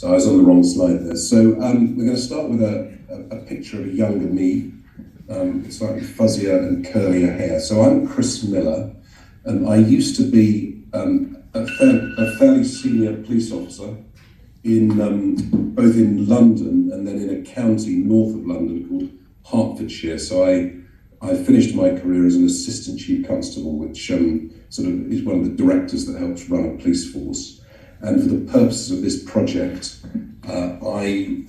So I was on the wrong slide there. So we're going to start with a picture of a younger me, slightly fuzzier and curlier hair. So I'm Chris Miller, and I used to be a fairly senior police officer in both in London and then in a county north of London called Hertfordshire. So I finished my career as an assistant chief constable, which sort of is one of the directors that helps run a police force. And for the purposes of this project, I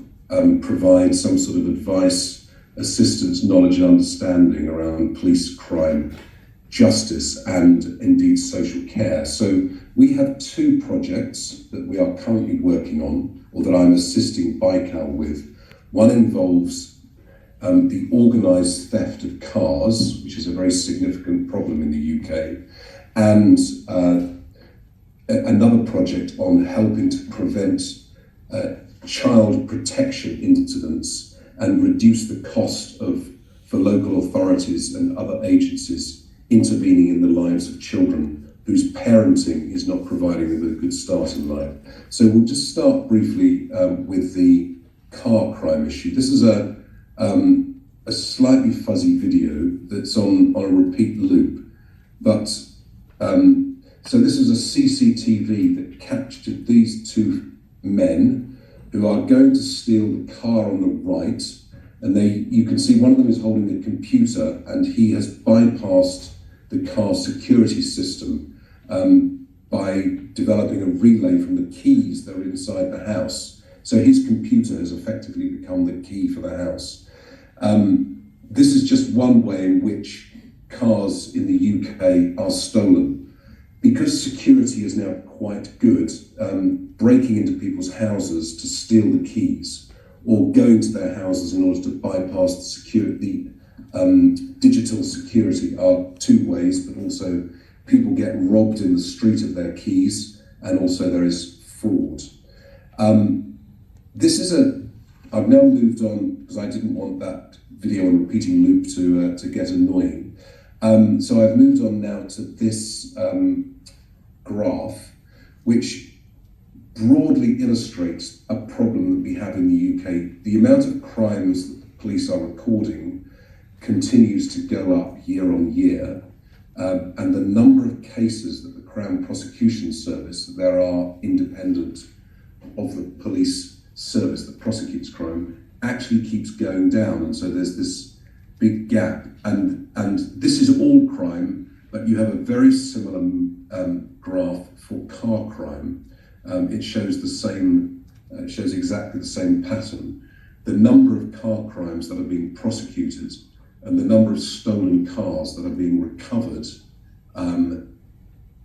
provide some sort of advice, assistance, knowledge and understanding around police crime, justice and indeed social care. So we have two projects that we are currently working on, or that I'm assisting BICAL with. One involves the organised theft of cars, which is a very significant problem in the UK, and another project on helping to prevent child protection incidents and reduce the cost for local authorities and other agencies intervening in the lives of children whose parenting is not providing them with a good start in life. So we'll just start briefly with the car crime issue. This is a slightly fuzzy video that's on a repeat loop, but so this is a CCTV that captured these two men who are going to steal the car on the right, and you can see one of them is holding a computer and he has bypassed the car security system by developing a relay from the keys that are inside the house. So his computer has effectively become the key for the house. This is just one way in which cars in the UK are stolen. Because security is now quite good, breaking into people's houses to steal the keys or going to their houses in order to bypass the digital security are two ways, but also people get robbed in the street of their keys, and also there is fraud. I've now moved on because I didn't want that video on repeating loop to get annoying. So I've moved on now to this graph, which broadly illustrates a problem that we have in the UK. The amount of crimes that the police are recording continues to go up year on year, and the number of cases that the Crown Prosecution Service, there are independent of the police service that prosecutes crime, actually keeps going down, and so there's this big gap, and this is all crime, but you have a very similar graph for car crime. It shows exactly the same pattern. The number of car crimes that are being prosecuted and the number of stolen cars that are being recovered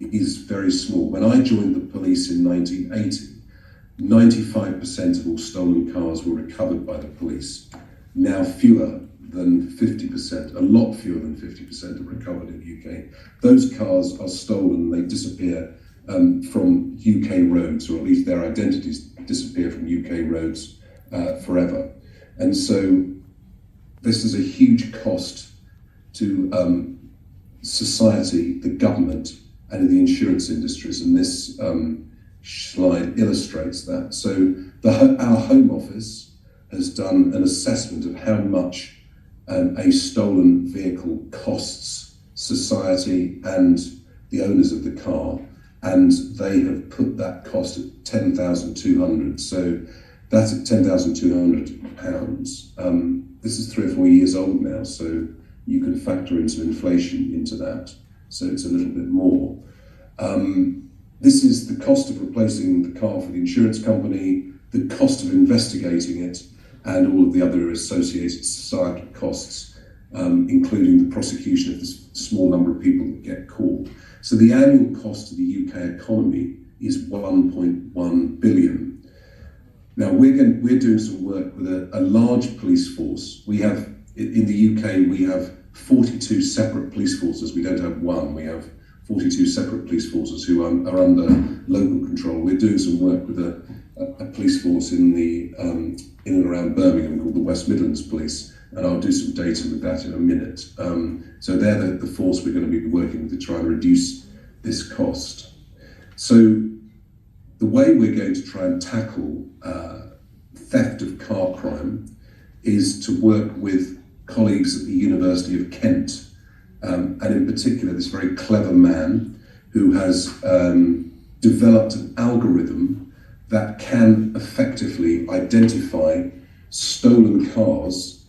is very small. When I joined the police in 1980, 95% of all stolen cars were recovered by the police. Now fewer than 50%, a lot fewer than 50% are recovered in the UK. Those cars are stolen, they disappear from UK roads, or at least their identities disappear from UK roads forever. And so this is a huge cost to society, the government, and the insurance industries, and this slide illustrates that. So our Home Office has done an assessment of how much a stolen vehicle costs society and the owners of the car, and they have put that cost at £10,200. So that's at £10,200. This is 3 or 4 years old now, so you can factor in some inflation into that. So it's a little bit more. This is the cost of replacing the car for the insurance company, the cost of investigating it, and all of the other associated societal costs, including the prosecution of this small number of people that get caught. So the annual cost to the UK economy is 1.1 billion. Now we're doing some work with a large police force. We have, in the UK, we have 42 separate police forces. We don't have one, we have 42 separate police forces who are under local control. We're doing some work with a police force in and around Birmingham called the West Midlands Police, and I'll do some data with that in a minute. So they're the force we're going to be working with to try and reduce this cost. So the way we're going to try and tackle theft of car crime is to work with colleagues at the University of Kent, and in particular this very clever man who has developed an algorithm that can effectively identify stolen cars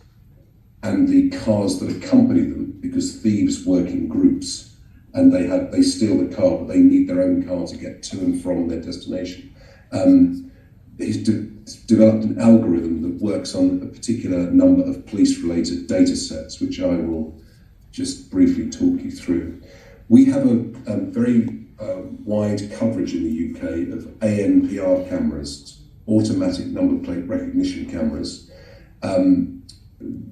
and the cars that accompany them, because thieves work in groups and they steal the car, but they need their own car to get to and from their destination. He's developed an algorithm that works on a particular number of police-related data sets, which I will just briefly talk you through. We have a very wide coverage in the UK of ANPR cameras, automatic number plate recognition cameras.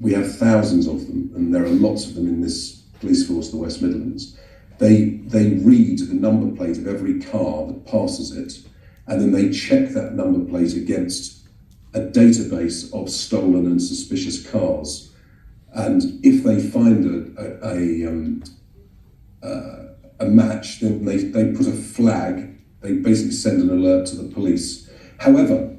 We have thousands of them, and there are lots of them in this police force of the West Midlands. They read the number plate of every car that passes it, and then they check that number plate against a database of stolen and suspicious cars. And if they find a match, then they put a flag. They basically send an alert to the police. However,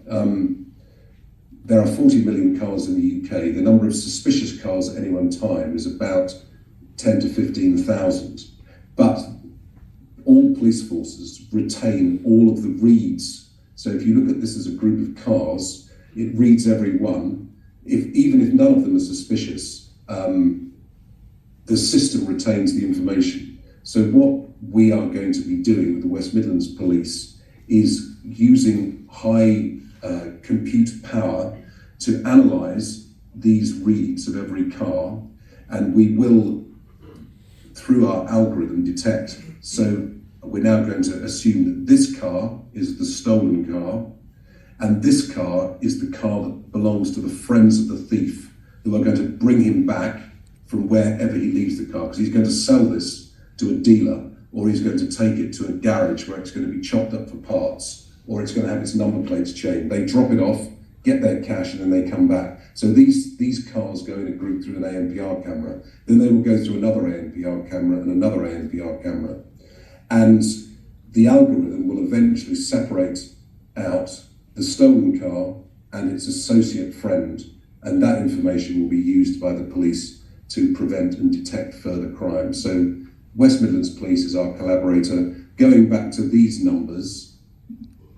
there are 40 million cars in the UK. The number of suspicious cars at any one time is about 10 to 15,000. But all police forces retain all of the reads. So if you look at this as a group of cars, it reads every one. Even if none of them are suspicious, the system retains the information. So what we are going to be doing with the West Midlands Police is using high compute power to analyse these reads of every car, and we will, through our algorithm, detect. So we're now going to assume that this car is the stolen car, and this car is the car that belongs to the friends of the thief, who are going to bring him back from wherever he leaves the car, because he's going to sell this to a dealer, or he's going to take it to a garage where it's going to be chopped up for parts, or it's going to have its number plates changed. They drop it off, get their cash, and then they come back. So these cars go in a group through an ANPR camera, then they will go through another ANPR camera and another ANPR camera. And the algorithm will eventually separate out the stolen car and its associate friend, and that information will be used by the police to prevent and detect further crime. So West Midlands Police is our collaborator. Going back to these numbers,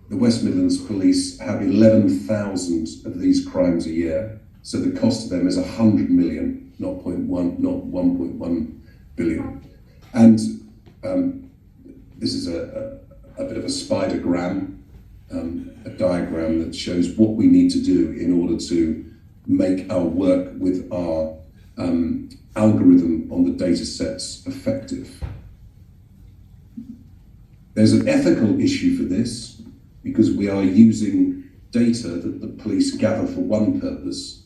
the West Midlands Police have 11,000 of these crimes a year. So the cost to them is 100 million, not 1.1 billion. And this is a bit of a spidergram, a diagram that shows what we need to do in order to make our work with our algorithm on the data sets effective. There's an ethical issue for this, because we are using data that the police gather for one purpose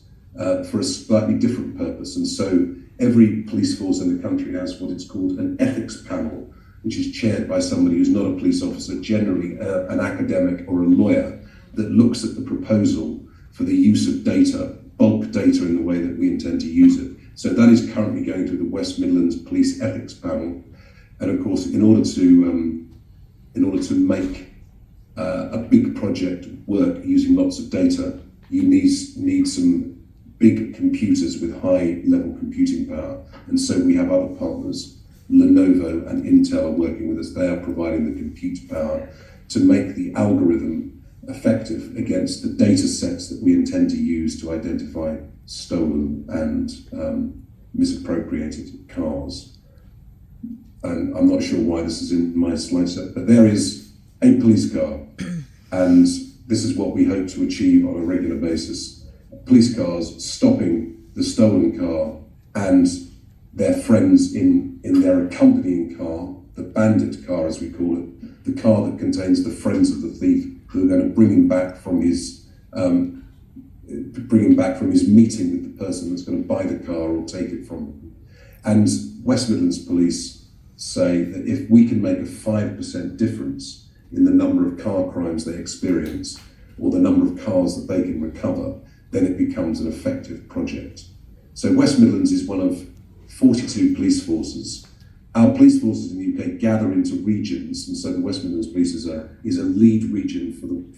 for a slightly different purpose. And so every police force in the country has what it's called an ethics panel, which is chaired by somebody who's not a police officer, generally an academic or a lawyer, that looks at the proposal for the use of data, bulk data, in the way that we intend to use it. So that is currently going through the West Midlands Police Ethics Panel. And of course, in order to make a big project work using lots of data, you need some big computers with high level computing power. And so we have other partners, Lenovo and Intel, are working with us. They are providing the compute power to make the algorithm effective against the data sets that we intend to use to identify stolen and misappropriated cars. And I'm not sure why this is in my slide set, but there is a police car, and this is what we hope to achieve on a regular basis. Police cars stopping the stolen car and their friends in their accompanying car, the bandit car as we call it, the car that contains the friends of the thief who are going to bring him back from his meeting with the person that's going to buy the car or take it from him. And West Midlands Police say that if we can make a 5% difference in the number of car crimes they experience, or the number of cars that they can recover, then it becomes an effective project. So West Midlands is one of 42 police forces Our police forces in the UK gather into regions, and so the West Midlands Police is a lead region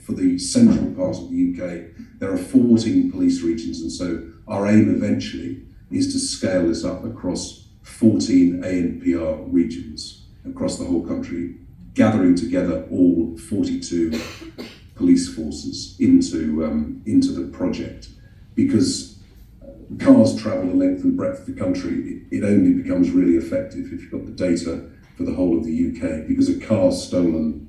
for the central part of the UK. There are 14 police regions, and so our aim eventually is to scale this up across 14 ANPR regions across the whole country, gathering together all 42 police forces into the project, because cars travel the length and breadth of the country. It only becomes really effective if you've got the data for the whole of the UK, because a car stolen,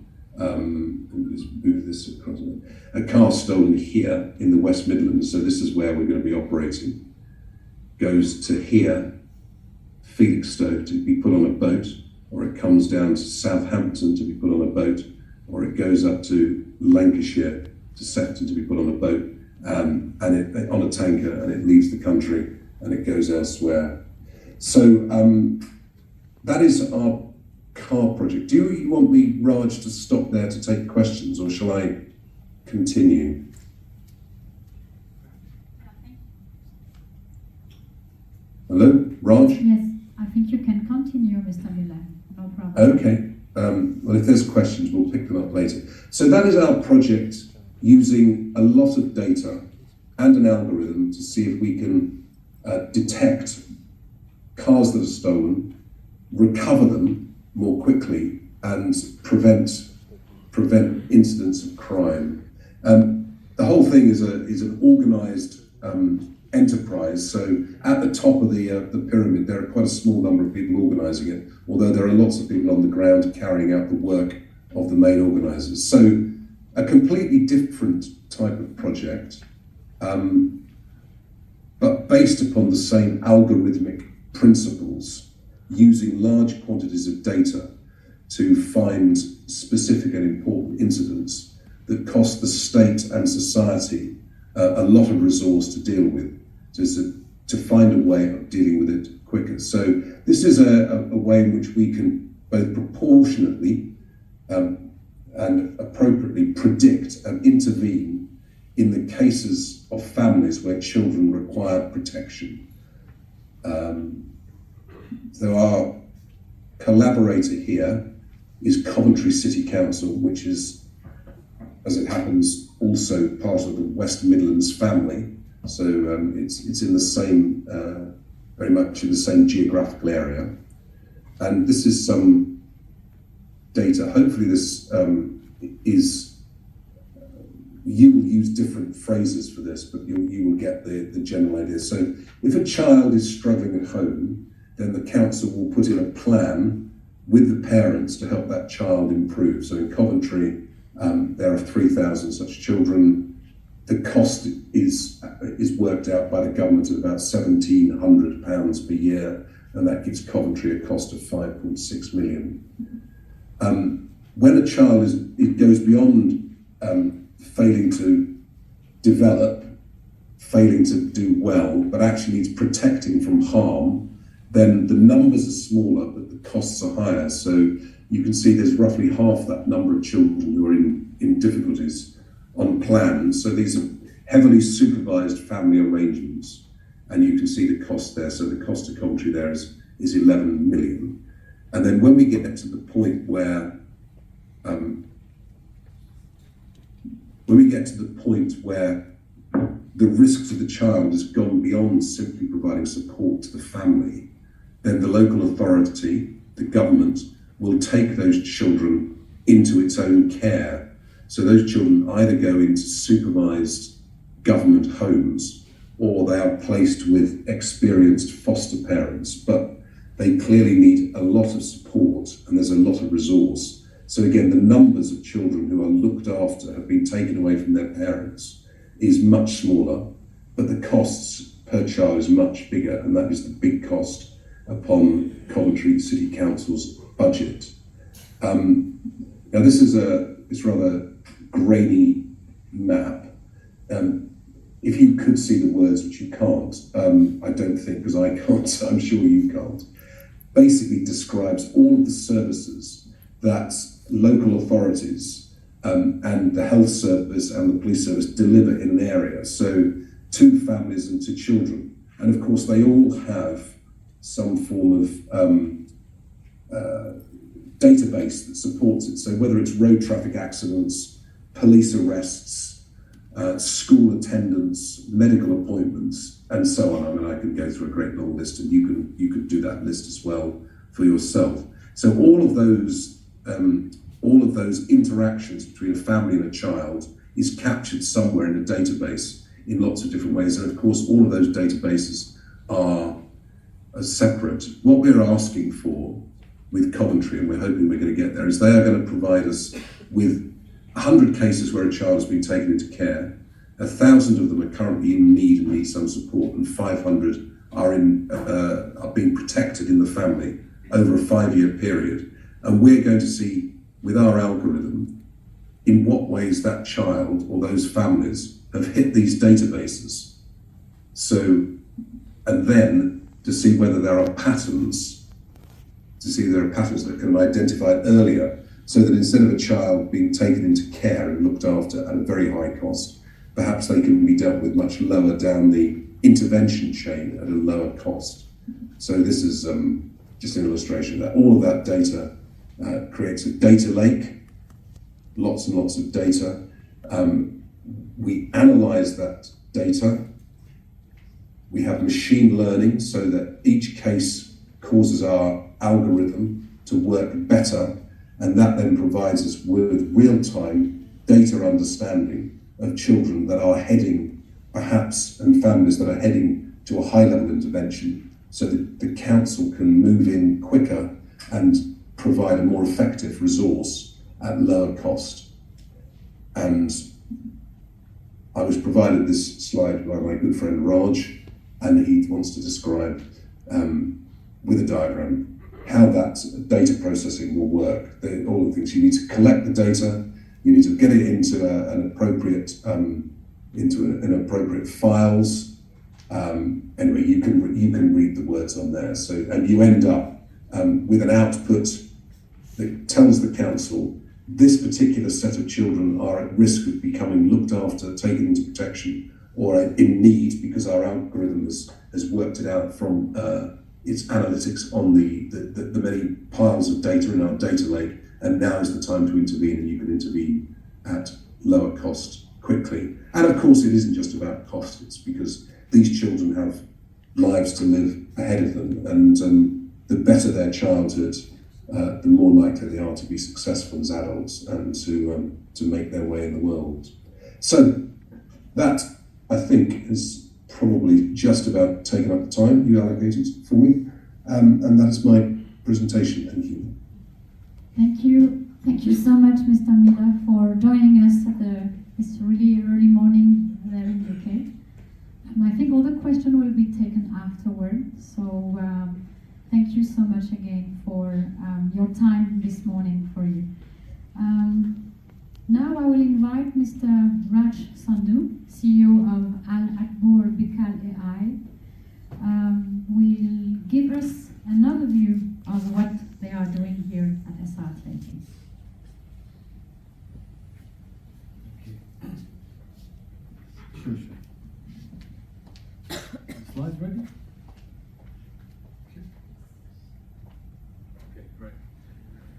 a car stolen here in the West Midlands, so this is where we're going to be operating, goes to here, Felixstowe, to be put on a boat, or it comes down to Southampton to be put on a boat, or it goes up to Lancashire, to Sefton to be put on a boat, and on a tanker, and it leaves the country and it goes elsewhere. So that is our car project. Do you want me, Raj, to stop there to take questions, or shall I continue? Hello, Raj? Yes, I think you can continue, Mr. Miller. No problem. Okay. Well, if there's questions, we'll pick them up later. So that is our project, using a lot of data and an algorithm to see if we can detect cars that are stolen, recover them more quickly, and prevent incidents of crime. The whole thing is an organised enterprise. So at the top of the pyramid, there are quite a small number of people organising it, although there are lots of people on the ground carrying out the work of the main organisers. So a completely different type of project, but based upon the same algorithmic principles, using large quantities of data to find specific and important incidents that cost the state and society a lot of resource to deal with, to find a way of dealing with it quicker. So this is a way in which we can both proportionately and appropriately predict and intervene in the cases of families where children require protection. So our collaborator here is Coventry City Council, which is, as it happens, also part of the West Midlands family. So it's in the same, very much in the same geographical area. And this is some data. Hopefully this you will use different phrases for this, but you will get the general idea. So if a child is struggling at home, then the council will put in a plan with the parents to help that child improve. So in Coventry, there are 3,000 such children. The cost is worked out by the government at about £1,700 per year, and that gives Coventry a cost of 5.6 million. When a child it goes beyond failing to develop, failing to do well, but actually needs protecting from harm, then the numbers are smaller, but the costs are higher. So you can see there's roughly half that number of children who are in difficulties on plans. So these are heavily supervised family arrangements, and you can see the cost there. So the cost to Coventry there is 11 million. And then when we get to the point where the risk to the child has gone beyond simply providing support to the family, then the local authority, the government, will take those children into its own care. So those children either go into supervised government homes, or they are placed with experienced foster parents, but they clearly need a lot of support and there's a lot of resource. So again, the numbers of children who are looked after, have been taken away from their parents, is much smaller, but the costs per child is much bigger, and that is the big cost upon Coventry City Council's budget. Now this is this rather grainy map. If you could see the words, which you can't, I don't think, because I can't, so I'm sure you can't, basically describes all of the services that local authorities and the health service and the police service deliver in an area. So to families and to children. And of course, they all have some form of database that supports it. So whether it's road traffic accidents, police arrests, school attendance, medical appointments, and so on. I mean, I could go through a great long list, and you could do that list as well for yourself. So all of those interactions between a family and a child is captured somewhere in a database in lots of different ways. And of course, all of those databases are separate. What we're asking for with Coventry, and we're hoping we're going to get there, is they are going to provide us with 100 cases where a child has been taken into care. 1,000 of them are currently in need and need some support, and 500 are being protected in the family over a 5-year period. And we're going to see, with our algorithm, in what ways that child or those families have hit these databases. So, and then to see whether there are patterns, that can be identified earlier, so that instead of a child being taken into care and looked after at a very high cost, perhaps they can be dealt with much lower down the intervention chain at a lower cost. So this is just an illustration of that. All of that data creates a data lake, lots and lots of data. We analyze that data. We have machine learning so that each case causes our algorithm to work better, and that then provides us with real-time data understanding of children that are heading, perhaps, and families that are heading to a high-level intervention, so that the council can move in quicker and provide a more effective resource at lower cost. And I was provided this slide by my good friend Raj, and he wants to describe with a diagram how that data processing will work. All the things you need to collect the data, you need to get it into an appropriate files. Anyway, you can read the words on there. So, and you end up with an output that tells the council this particular set of children are at risk of becoming looked after, taken into protection, or in need, because our algorithm has worked it out from its analytics on the many piles of data in our data lake, and now is the time to intervene, and you can intervene at lower cost quickly. And of course, it isn't just about cost, it's because these children have lives to live ahead of them, and the better their childhood, the more likely they are to be successful as adults and to make their way in the world. So that, I think, is probably just about taken up the time you allocated for me, and that is my presentation. Thank you. Thank you so much, Mr. Miller, for joining us at this really early morning there in the UK. I think all the questions will be taken afterward. So thank you so much again for your time this morning for you. Now I will invite Mr. Raj Sandhu, CEO of AHB.ai, will give us an overview of what they are doing here at SRTIP. Sure. Slides ready? Okay, great.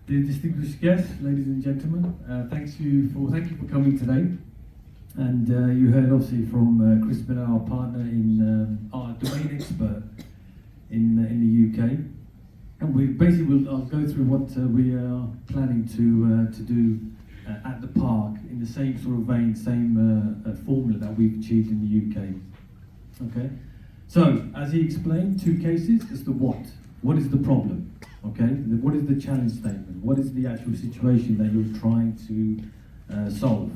Dear distinguished guests, ladies and gentlemen, thank you for coming today. And you heard obviously from Chris Miller, our partner in our domain expert in the UK. And I'll go through what we are planning to do at the park in the same sort of vein, same formula that we've achieved in the UK. Okay, so as he explained, 2 cases as to what is the problem, okay, what is the challenge statement, what is the actual situation that you're trying to solve.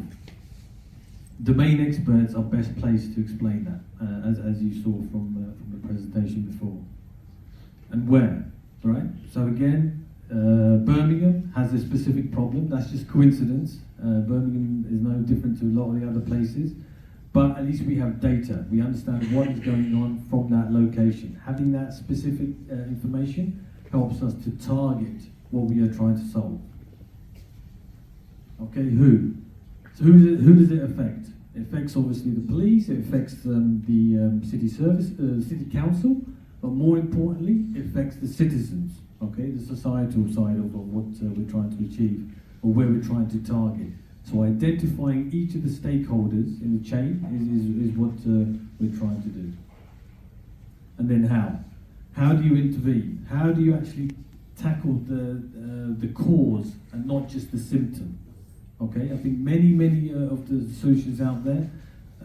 Domain experts are best placed to explain that, as you saw from the presentation before. And where, right? So again, Birmingham has a specific problem. That's just coincidence. Birmingham is no different to a lot of the other places, but at least we have data. We understand what is going on from that location. Having that specific information helps us to target what we are trying to solve. Okay, who? So who does it affect? It affects obviously the police. It affects the city council, but more importantly, it affects the citizens. okay, the societal side of what we're trying to achieve, or where we're trying to target. So identifying each of the stakeholders in the chain is what we're trying to do. And then how? How do you intervene? How do you actually tackle the cause and not just the symptom? Okay, I think many of the solutions out there,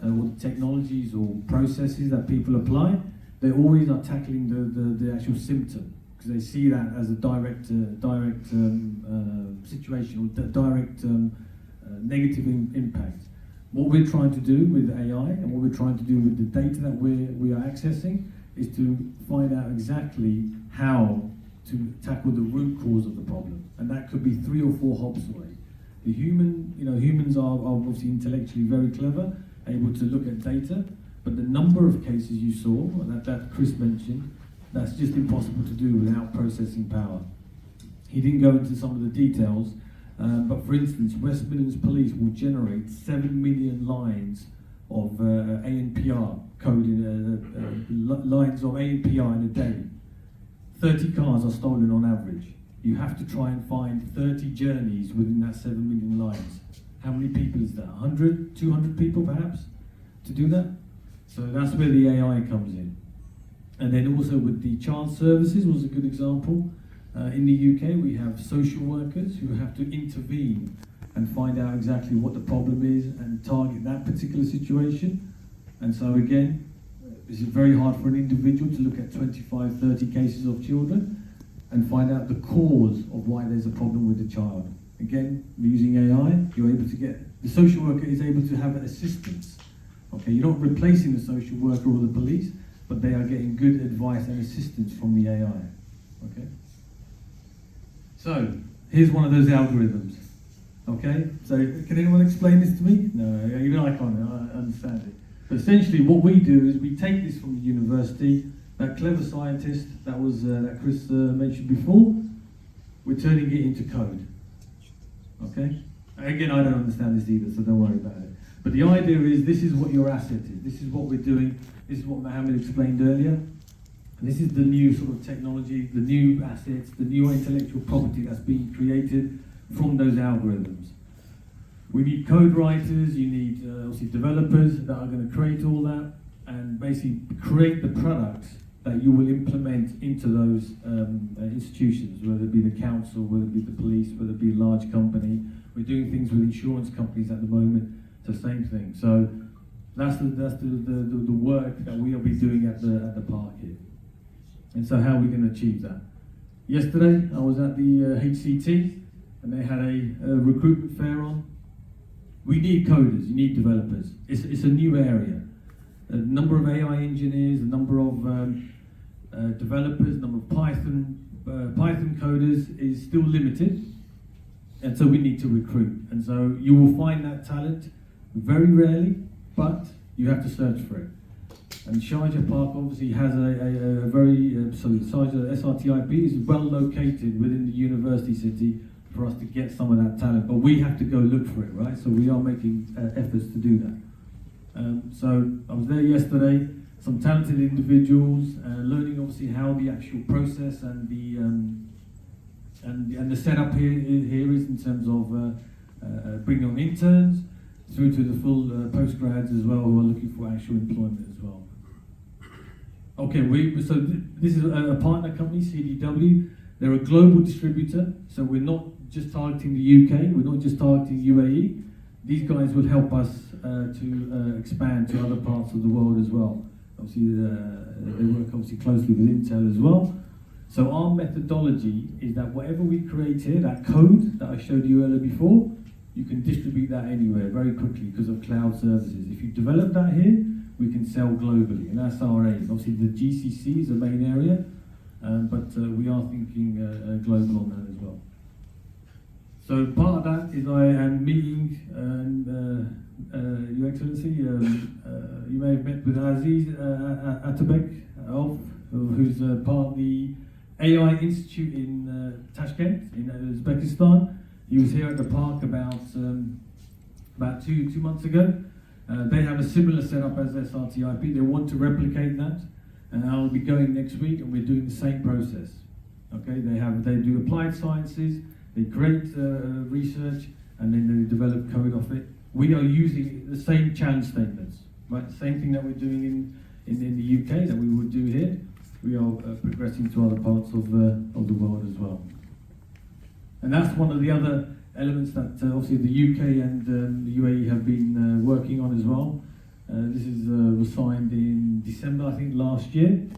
or the technologies or processes that people apply, they always are tackling the actual symptom, because they see that as a direct situation, or direct negative impact. What we're trying to do with AI and what we're trying to do with the data that we are accessing is to find out exactly how to tackle the root cause of the problem, and that could be 3 or 4 hops away. The humans are obviously intellectually very clever, able to look at data, but the number of cases you saw that Chris mentioned, that's just impossible to do without processing power. He didn't go into some of the details, but for instance, West Midlands Police will generate 7 million lines of ANPR code, lines of ANPR in a day. 30 cars are stolen on average. You have to try and find 30 journeys within that 7 million lines. How many people is that? 100, 200 people perhaps to do that? So that's where the AI comes in. And then also with the child services was a good example. In the UK, we have social workers who have to intervene and find out exactly what the problem is and target that particular situation. And so again, it's very hard for an individual to look at 25, 30 cases of children and find out the cause of why there's a problem with the child. Again, using AI, you're able to get, the social worker is able to have assistance. Okay, you're not replacing the social worker or the police, but they are getting good advice and assistance from the AI. Okay? So, here's one of those algorithms. Okay, so can anyone explain this to me? No, even I can't, I understand it. But essentially what we do is we take this from the university, that clever scientist that was that Chris mentioned before, we're turning it into code. Okay? Again, I don't understand this either, so don't worry about it. But the idea is this is what your asset is, this is what we're doing, this is what Mohammed explained earlier. This is the new sort of technology, the new assets, the new intellectual property that's being created from those algorithms. We need code writers, you need obviously developers that are going to create all that and basically create the products that you will implement into those institutions, whether it be the council, whether it be the police, whether it be a large company. We're doing things with insurance companies at the moment, it's the same thing. So that's the work that we'll be doing at the park here. And so how are we going to achieve that? Yesterday I was at the HCT and they had a recruitment fair on. We need coders, you need developers. It's a new area. The number of AI engineers, the number of developers, the number of Python coders is still limited, and so we need to recruit. And so you will find that talent very rarely, but you have to search for it. And Sharjah Park obviously has a very, Sharjah SRTIP is well located within the university city for us to get some of that talent, but we have to go look for it, right? So we are making efforts to do that. So I was there yesterday, some talented individuals, learning obviously how the actual process and the setup here is in terms of bringing on interns through to the full postgrads as well who are looking for actual employment as well. Okay, so this is a partner company, CDW. They're a global distributor, so we're not just targeting the UK, we're not just targeting UAE. These guys will help us to expand to other parts of the world as well. Obviously, they work obviously closely with Intel as well. So our methodology is that whatever we create here, that code that I showed you earlier before, you can distribute that anywhere very quickly because of cloud services. If you develop that here, we can sell globally, and that's our aim. Obviously, the GCC is the main area, but we are thinking global on that as well. So part of that is I am meeting, Your Excellency, you may have met with Aziz Atabek, who's part of the AI Institute in Tashkent, in Uzbekistan. He was here at the park about 2 months ago. They have a similar setup as SRTIP. They want to replicate that, and I'll be going next week, and we're doing the same process. Okay, they do applied sciences, they create research, and then they develop code off it. We are using the same challenge statements, right? The same thing that we're doing in the UK that we would do here. We are progressing to other parts of the world as well. And that's one of the other elements that obviously the UK and the UAE have been working on as well. This was signed in December, I think, last year.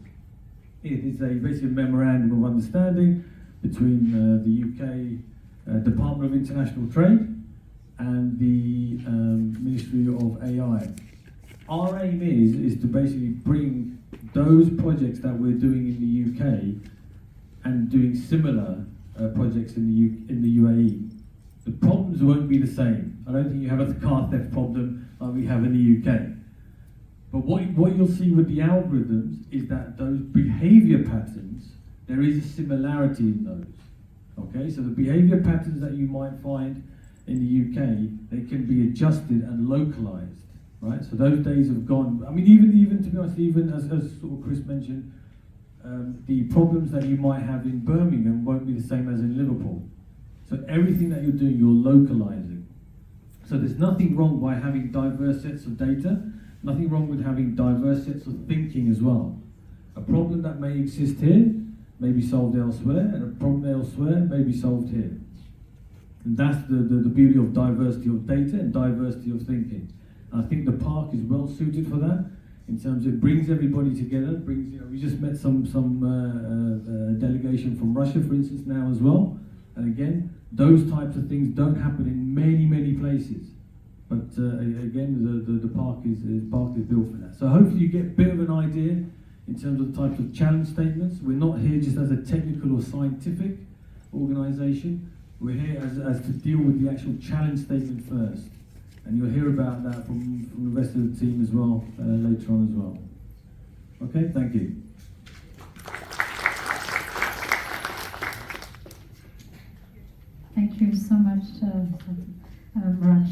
It is basically a memorandum of understanding between the UK Department of International Trade and the Ministry of AI. Our aim is to basically bring those projects that we're doing in the UK and doing similar projects in the UAE. The problems won't be the same. I don't think you have a car theft problem like we have in the UK. But what you'll see with the algorithms is that those behavior patterns, there is a similarity in those. Okay, so the behavior patterns that you might find in the UK, they can be adjusted and localized, right? So those days have gone. I mean, even to be honest, even as sort of Chris mentioned, the problems that you might have in Birmingham won't be the same as in Liverpool. So everything that you're doing, you're localizing. So there's nothing wrong by having diverse sets of data, nothing wrong with having diverse sets of thinking as well. A problem that may exist here may be solved elsewhere, and a problem elsewhere may be solved here. And that's the beauty of diversity of data and diversity of thinking. And I think the park is well suited for that, in terms of it brings everybody together, we just met some delegation from Russia, for instance, now as well. And again, those types of things don't happen in many places. But again, the park is built for that. So hopefully you get a bit of an idea in terms of the types of challenge statements. We're not here just as a technical or scientific organisation. We're here as to deal with the actual challenge statement first. And you'll hear about that from the rest of the team as well later on as well. Okay, thank you. Thank you so much, Raj.